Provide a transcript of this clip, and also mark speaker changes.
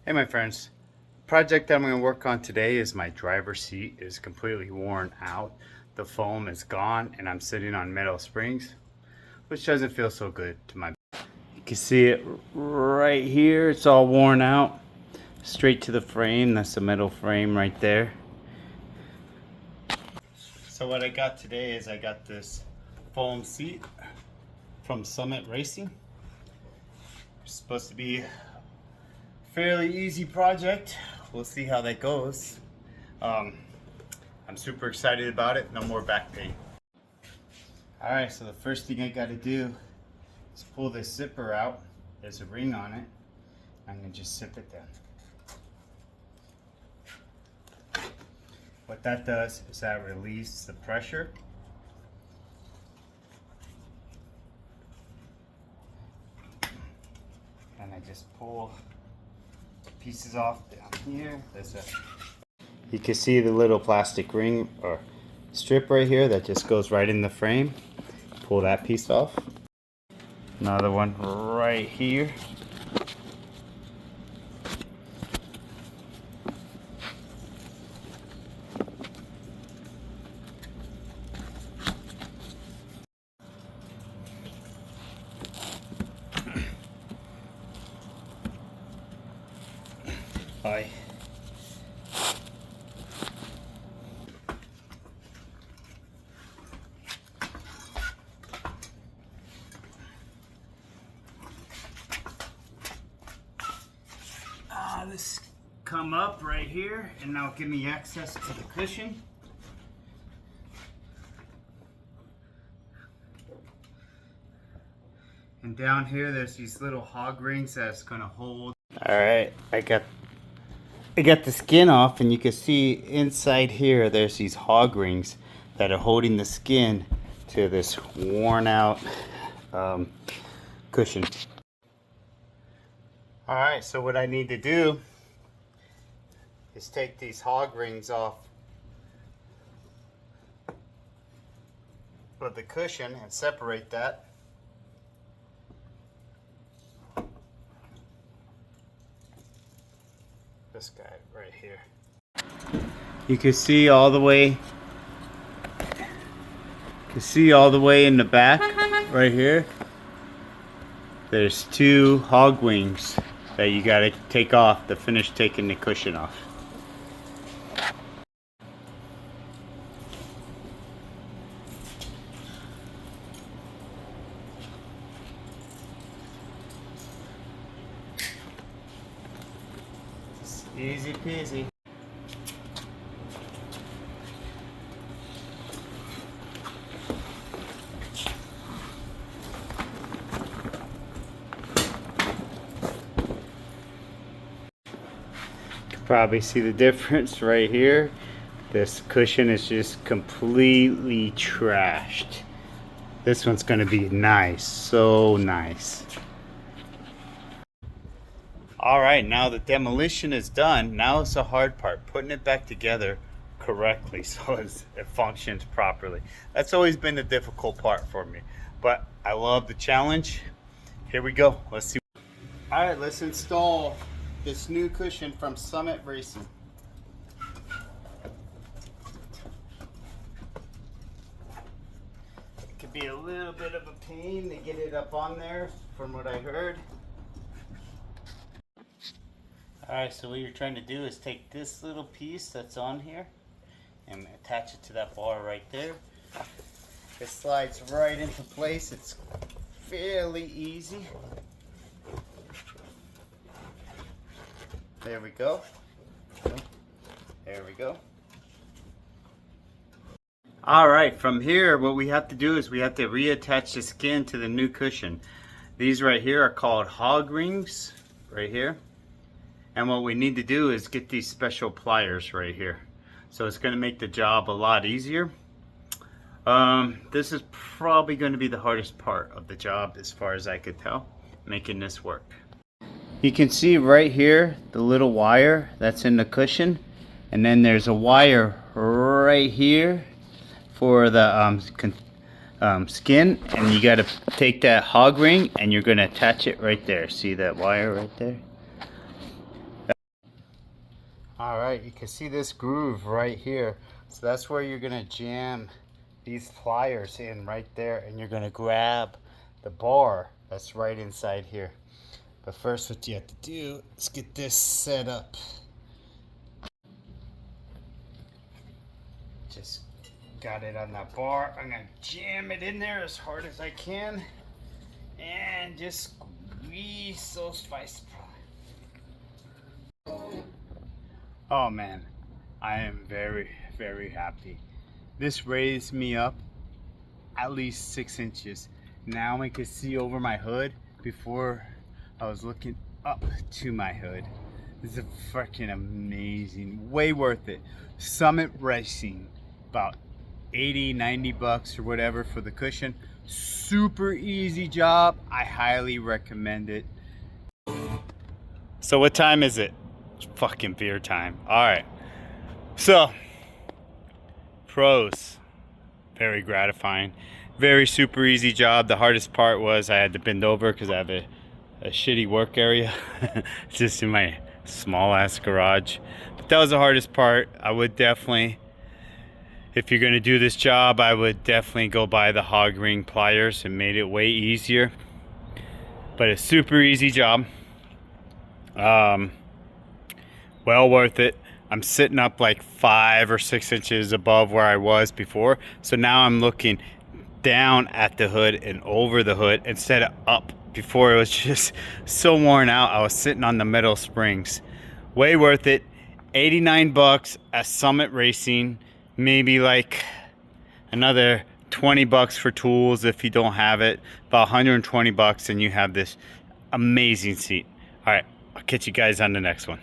Speaker 1: Hey my friends, project that I'm going to work on today is my driver's seat is completely worn out. The foam is gone and I'm sitting on metal springs, which doesn't feel so good to my back. You can see it right here, it's all worn out. Straight to the frame, that's the metal frame right there. So what I got today is I got this foam seat from Summit Racing. It's supposed to be fairly easy project. We'll see how that goes. I'm super excited about it. No more back pain. Alright, so the first thing I got to do is pull this zipper out. There's a ring on it. I'm going to just zip it down. What that does is that releases the pressure. And I just pull pieces off down here. You can see the little plastic ring or strip right here that just goes right in the frame. Pull that piece off. Another one right here. Hi. This come up right here and now give me access to the cushion. And down here there's these little hog rings that's gonna hold. Alright, I got the skin off and you can see inside here there's these hog rings that are holding the skin to this worn out cushion. Alright, so what I need to do is take these hog rings off of the cushion and separate that. This guy right here. You can see all the way in the back right here. There's two hog wings that you got to take off to finish taking the cushion off. It's easy peasy. Probably see the difference right here. This cushion is just completely trashed. This one's going to be nice, so nice. Alright, now the demolition is done. Now it's the hard part, putting it back together correctly so it functions properly. That's always been the difficult part for me, but I love the challenge. Here we go, let's see. Alright, let's install this new cushion from Summit Racing. It could be a little bit of a pain to get it up on there from what I heard. Alright, so what you're trying to do is take this little piece that's on here and attach it to that bar right there. It slides right into place. It's fairly easy. There we go. There we go. Alright, from here what we have to do is we have to reattach the skin to the new cushion. These right here are called hog rings, right here. And what we need to do is get these special pliers right here. So it's going to make the job a lot easier. This is probably going to be the hardest part of the job as far as I could tell, making this work. You can see right here the little wire that's in the cushion, and then there's a wire right here for the skin, and you got to take that hog ring and you're going to attach it right there. See that wire right there? All right, you can see this groove right here. So that's where you're gonna jam these pliers in right there, and you're gonna grab the bar that's right inside here. But first, what you have to do is get this set up. Just got it on that bar. I'm gonna jam it in there as hard as I can and just squeeze those spice. Oh man, I am very, very happy. This raised me up at least 6 inches. Now I can see over my hood. Before I was looking up to my hood. This is freaking amazing. Way worth it. Summit Racing, about 80, 90 bucks or whatever for the cushion. Super easy job. I highly recommend it. So what time is it? It's fucking beer time. All right. So, pros. Very gratifying. Very super easy job. The hardest part was I had to bend over because I have a shitty work area. Just in my small ass garage. But that was the hardest part. I would definitely, if you're gonna do this job, I would definitely go buy the hog ring pliers. It made it way easier. But a super easy job. Well worth it. I'm sitting up like 5 or 6 inches above where I was before. So now I'm looking down at the hood and over the hood instead of up. Before it was just so worn out. I was sitting on the metal springs. Way worth it. 89 bucks at Summit Racing. Maybe like another 20 bucks for tools if you don't have it. About 120 bucks and you have this amazing seat. All right, I'll catch you guys on the next one.